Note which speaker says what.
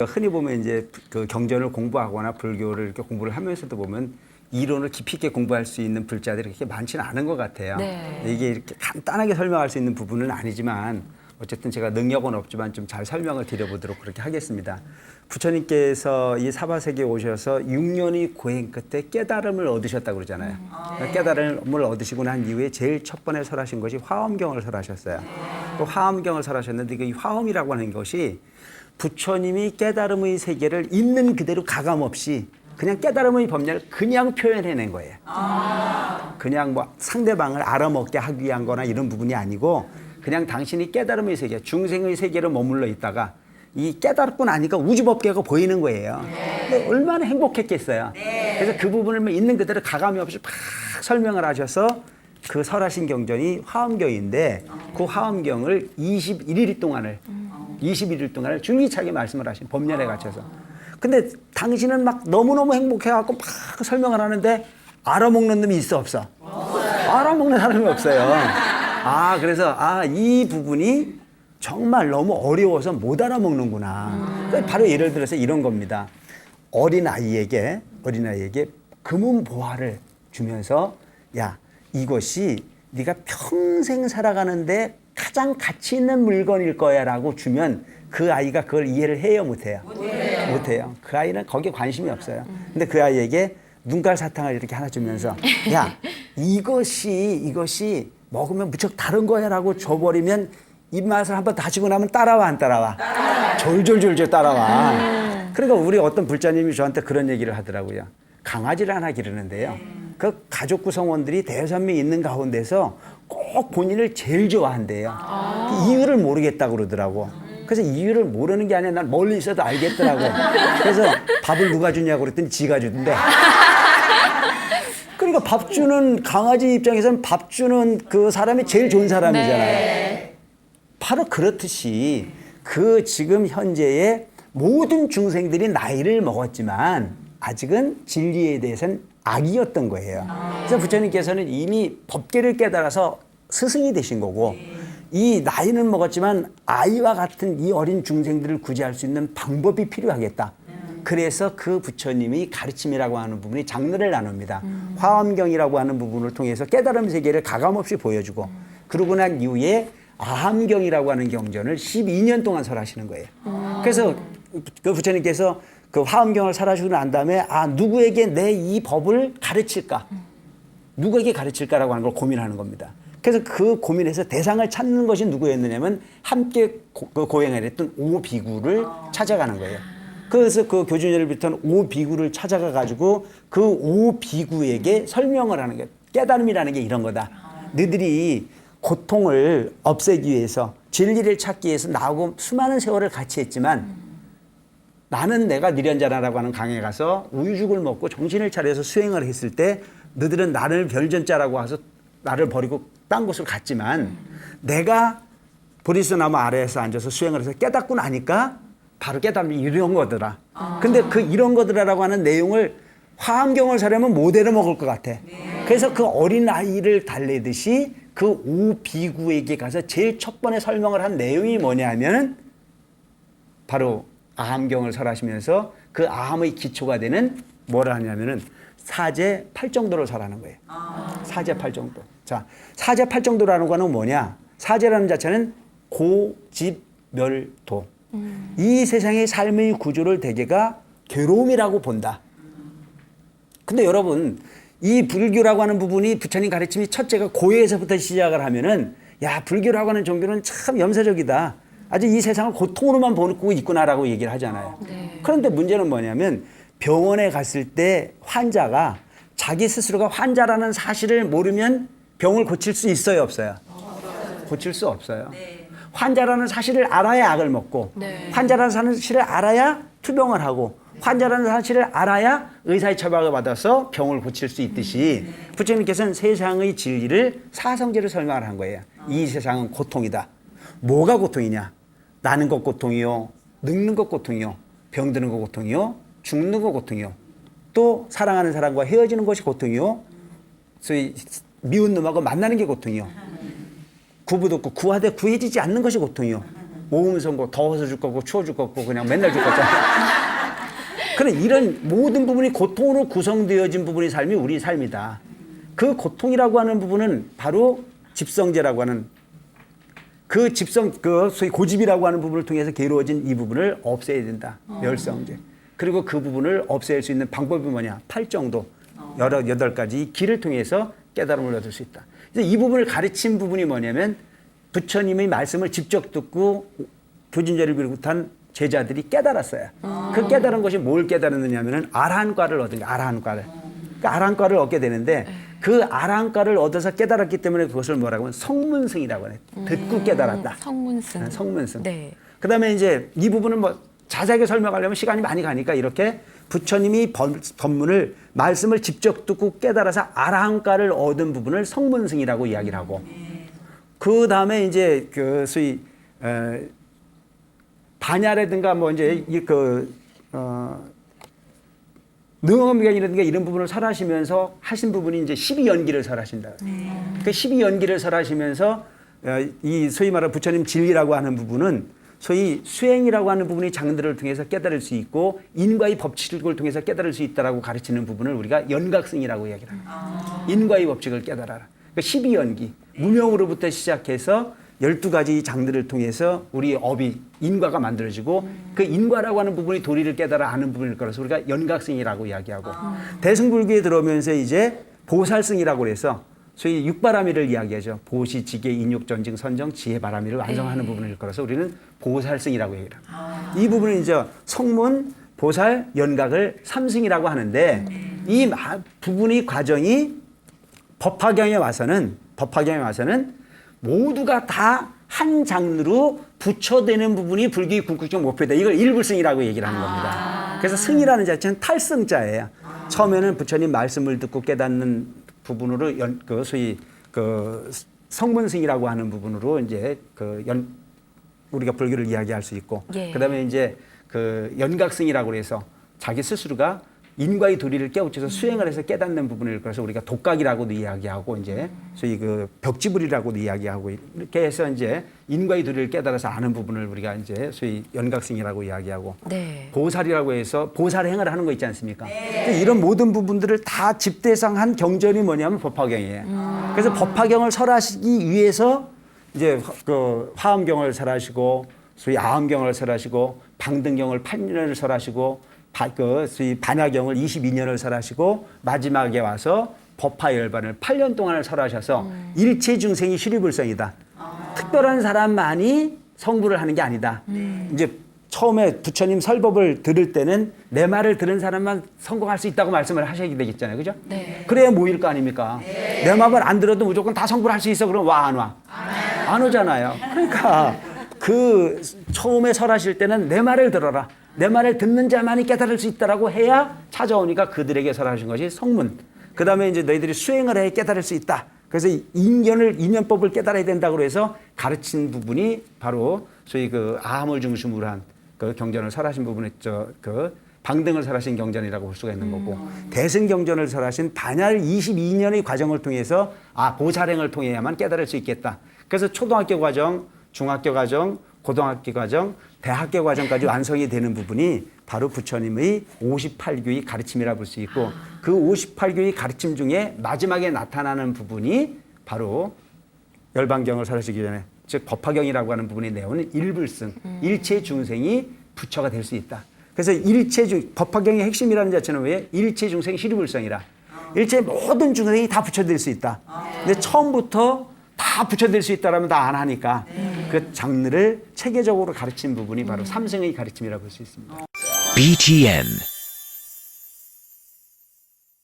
Speaker 1: 흔히 보면 이제 그 경전을 공부하거나 불교를 이렇게 공부를 하면서도 보면 이론을 깊이 있게 공부할 수 있는 불자들이 그렇게 많지는 않은 것 같아요.
Speaker 2: 네.
Speaker 1: 이게 이렇게 간단하게 설명할 수 있는 부분은 아니지만 어쨌든 제가 능력은 없지만 좀 잘 설명을 드려보도록 그렇게 하겠습니다. 부처님께서 이 사바세계에 오셔서 6년의 고행 끝에 깨달음을 얻으셨다고 그러잖아요. 깨달음을 얻으시고 난 이후에 제일 첫 번에 설하신 것이 화엄경을 설하셨어요. 그 화엄경을 설하셨는데 이 화엄이라고 하는 것이 부처님이 깨달음의 세계를 있는 그대로 가감 없이 그냥 깨달음의 법리를 그냥 표현해낸 거예요. 그냥 뭐 상대방을 알아먹게 하기 위한 거나 이런 부분이 아니고 그냥 당신이 깨달음의 세계, 중생의 세계로 머물러 있다가 이 깨달고 나니까 우주법계가 보이는 거예요. 근데 얼마나 행복했겠어요. 그래서 그 부분을 있는 그대로 가감이 없이 막 설명을 하셔서 그 설하신 경전이 화엄경인데 그 화엄경을 21일 동안을 줄기차게 말씀을 하신 법년에 갖춰서. 근데 당신은 막 너무너무 행복해갖고 막 설명을 하는데 알아먹는 놈이 있어 없어? 알아먹는 사람이 없어요. 그래서 이 부분이 정말 너무 어려워서 못 알아먹는구나. 바로 예를 들어서 이런 겁니다. 어린아이에게 금은보화를 주면서 야, 이것이 네가 평생 살아가는데 가장 가치 있는 물건일 거야 라고 주면 그 아이가 그걸 이해를 해요, 못해요? 못해요. 그 아이는 거기에 관심이 없어요. 근데 그 아이에게 눈깔 사탕을 이렇게 하나 주면서 야, 이것이 먹으면 무척 다른 거야 라고 줘버리면 입맛을 한번 다시고 나면 따라와 안 따라와? 졸졸졸졸 따라와. 그러니까 우리 어떤 불자님이 저한테 그런 얘기를 하더라고요. 강아지를 하나 기르는데요. 그 가족 구성원들이 대여섯 명 있는 가운데서 꼭 본인을 제일 좋아한대요. 이유를 모르겠다고 그러더라고. 그래서 이유를 모르는 게 아니라 난 멀리 있어도 알겠더라고. 그래서 밥을 누가 주냐고 그랬더니 지가 주던데. 그러니까 밥 주는 강아지 입장에서는 밥 주는 그 사람이 제일 좋은 사람이잖아요. 네. 바로 그렇듯이 그 지금 현재의 모든 중생들이 나이를 먹었지만 아직은 진리에 대해서는 아기였던 거예요. 그래서 부처님께서는 이미 법계를 깨달아서 스승이 되신 거고 이 나이는 먹었지만 아이와 같은 이 어린 중생들을 구제할 수 있는 방법이 필요하겠다. 그래서 그 부처님이 가르침이라고 하는 부분이 장르를 나눕니다. 화엄경이라고 하는 부분을 통해서 깨달음 세계를 가감없이 보여주고 그러고 난 이후에 아함경이라고 하는 경전을 12년 동안 설하시는 거예요. 그래서 그 부처님께서 그 화엄경을 설하시고 난 다음에 누구에게 내 이 법을 가르칠까? 누구에게 가르칠까라고 하는 걸 고민하는 겁니다. 그래서 그 고민에서 대상을 찾는 것이 누구였느냐면 함께 고행을 했던 오비구를 찾아가는 거예요. 그래서 그 교주님을 비롯한 오비구를 찾아가 가지고 그 오비구에게 설명을 하는 거예요. 깨달음이라는 게 이런 거다. 너희들이 고통을 없애기 위해서 진리를 찾기 위해서 나하고 수많은 세월을 같이 했지만 나는 내가 니련자라고 하는 강에 가서 우유죽을 먹고 정신을 차려서 수행을 했을 때 너희들은 나를 별전자라고 해서 나를 버리고 딴 곳을 갔지만 내가 보리수 나무 아래에서 앉아서 수행을 해서 깨닫고 나니까 바로 깨달음이 이런 거더라. 근데 그 이런 거더라라고 하는 내용을 화엄경을 사려면 못 얻어먹을 것 같아. 그래서 그 어린아이를 달래듯이 그 오비구에게 가서 제일 첫 번에 설명을 한 내용이 뭐냐 하면 바로 아함경을 설하시면서 그 아함의 기초가 되는 뭐라 하냐면은 사제 8정도를 설하는 거예요. 사제 8정도. 자, 사제 8정도라는 거는 뭐냐? 사제라는 자체는 고집멸도. 이 세상의 삶의 구조를 대개가 괴로움이라고 본다. 근데 여러분, 이 불교라고 하는 부분이 부처님 가르침이 첫째가 고해에서부터 시작을 하면은 야, 불교라고 하는 종교는 참 염세적이다. 아주 이 세상을 고통으로만 보고 있구나라고 얘기를 하잖아요. 네. 그런데 문제는 뭐냐면 병원에 갔을 때 환자가 자기 스스로가 환자라는 사실을 모르면 병을 고칠 수 있어요, 없어요? 고칠 수 없어요. 네. 환자라는 사실을 알아야 약을 먹고 환자라는 사실을 알아야 투병을 하고 환자라는 사실을 알아야 의사의 처방을 받아서 병을 고칠 수 있듯이 부처님께서는 세상의 진리를 사성제로 설명을 한 거예요. 이 세상은 고통이다. 뭐가 고통이냐? 나는 것 고통이요. 늙는 것 고통이요. 병드는 것 고통이요. 죽는 것 고통이요. 또 사랑하는 사람과 헤어지는 것이 고통이요. 소위 미운 놈하고 만나는 게 고통이요. 구부도 없고 구하되 구해지지 않는 것이 고통이요. 모으면서 뭐 더워서 죽겠고 추워 죽겠고 그냥 맨날 죽겠잖아요. 그런 이런 모든 부분이 고통으로 구성되어진 부분이 삶이 우리 삶이다. 그 고통이라고 하는 부분은 바로 집성제라고 하는 그 소위 고집이라고 하는 부분을 통해서 괴로워진 이 부분을 없애야 된다. 멸성제. 그리고 그 부분을 없앨 수 있는 방법이 뭐냐? 팔정도. 8가지 길을 통해서 깨달음을 얻을 수 있다. 그래서 이 부분을 가르친 부분이 뭐냐면 부처님의 말씀을 직접 듣고 교진자를 비롯한 제자들이 깨달았어요. 그 깨달은 것이 뭘 깨달았느냐면은 아라한과를 얻은 거예요. 아라한과를. 그러니까 아라한과를 얻게 되는데 그 아라한과를 얻어서 깨달았기 때문에 그것을 뭐라고 하면 성문승이라고 해요. 듣고 깨달았다.
Speaker 2: 성문승.
Speaker 1: 성문승.
Speaker 2: 네.
Speaker 1: 그다음에 이제 이 부분은 뭐 자세하게 설명하려면 시간이 많이 가니까 이렇게 부처님이 법문을 말씀을 직접 듣고 깨달아서 아라한과를 얻은 부분을 성문승이라고 이야기를 하고 그 다음에 이제 그 소위 반야라든가 뭐 이제 능엄경이라든가 이런 부분을 설하시면서 하신 부분이 이제 12연기를 설하신다. 그 12연기를 설하시면서 이 소위 말하는 부처님 진리라고 하는 부분은 소위 수행이라고 하는 부분이 장들을 통해서 깨달을 수 있고 인과의 법칙을 통해서 깨달을 수 있다라고 가르치는 부분을 우리가 연각승이라고 이야기를 합니다. 인과의 법칙을 깨달아라. 그러니까 12연기, 무명으로부터 시작해서 12가지 장들을 통해서 우리 업이 인과가 만들어지고 그 인과라고 하는 부분이 도리를 깨달아 아는 부분일 거라서 우리가 연각승이라고 이야기하고 대승불교에 들어오면서 이제 보살승이라고 해서 소위 육바라밀을 이야기하죠. 보시, 지계, 인욕, 전징, 선정, 지혜, 바라밀을 완성하는 부분일 거라서 우리는 보살승이라고 얘기를 합니다. 이 부분은 이제 성문, 보살, 연각을 삼승이라고 하는데 이 부분의 과정이 법화경에 와서는 모두가 다 한 장르로 부처되는 부분이 불교의 궁극적 목표다. 이걸 일불승이라고 얘기를 하는 겁니다. 그래서 승이라는 자체는 탈승자예요. 처음에는 부처님 말씀을 듣고 깨닫는 부분으로 소위 성문승이라고 하는 부분으로 이제 우리가 불교를 이야기할 수 있고,
Speaker 2: 예.
Speaker 1: 그다음에 이제 연각승이라고 해서 자기 스스로가 인과의 도리를 깨우쳐서 수행을 해서 깨닫는 부분을 그래서 우리가 독각이라고도 이야기하고 이제 소위 벽지불이라고도 이야기하고 이렇게 해서 이제 인과의 도리를 깨달아서 아는 부분을 우리가 이제 소위 연각승이라고 이야기하고
Speaker 2: 네.
Speaker 1: 보살이라고 해서 보살행을 하는 거 있지 않습니까? 네. 이런 모든 부분들을 다 집대성한 경전이 뭐냐면 법화경이에요. 그래서 법화경을 설하시기 위해서 이제 화엄경을 설하시고 소위 아엄경을 설하시고 방등경을 8년을 설하시고 소위 반야경을 22년을 설하시고 마지막에 와서 법화열반을 8년 동안을 설하셔서 일체 중생이 시리불성이다. 특별한 사람만이 성불을 하는 게 아니다. 이제 처음에 부처님 설법을 들을 때는 내 말을 들은 사람만 성공할 수 있다고 말씀을 하셔야 되겠잖아요. 그죠?
Speaker 2: 네.
Speaker 1: 그래야 모일 거 아닙니까? 네. 내 말을 안 들어도 무조건 다 성불할 수 있어. 그럼 와, 안 와? 안 오잖아요. 그러니까 처음에 설하실 때는 내 말을 들어라. 내 말을 듣는 자만이 깨달을 수 있다라고 해야 찾아오니까 그들에게 설하신 것이 성문. 그 다음에 이제 너희들이 수행을 해야 깨달을 수 있다. 그래서 인연법을 깨달아야 된다고 해서 가르친 부분이 바로 소위 아함을 중심으로 한 경전을 설하신 부분에 방등을 설하신 경전이라고 볼 수가 있는 거고 대승경전을 설하신 반야를 22년의 과정을 통해서 보살행을 통해야만 깨달을 수 있겠다. 그래서 초등학교 과정, 중학교 과정, 고등학교 과정, 대학교 과정까지 완성이 되는 부분이 바로 부처님의 58교의 가르침이라 볼 수 있고 그 58교의 가르침 중에 마지막에 나타나는 부분이 바로 열반경을 설하시기 전에 즉 법화경이라고 하는 부분이 내오는 일불승, 일체 중생이 부처가 될 수 있다. 그래서 법화경의 핵심이라는 자체는 왜? 일체 중생 시리불성이라. 일체 모든 중생이 다 부처 될 수 있다. 근데 처음부터 다 부처될 수 있다라면 다 안 하니까 그 장르를 체계적으로 가르친 부분이 바로 삼승의 가르침이라고 볼 수 있습니다.
Speaker 3: BTN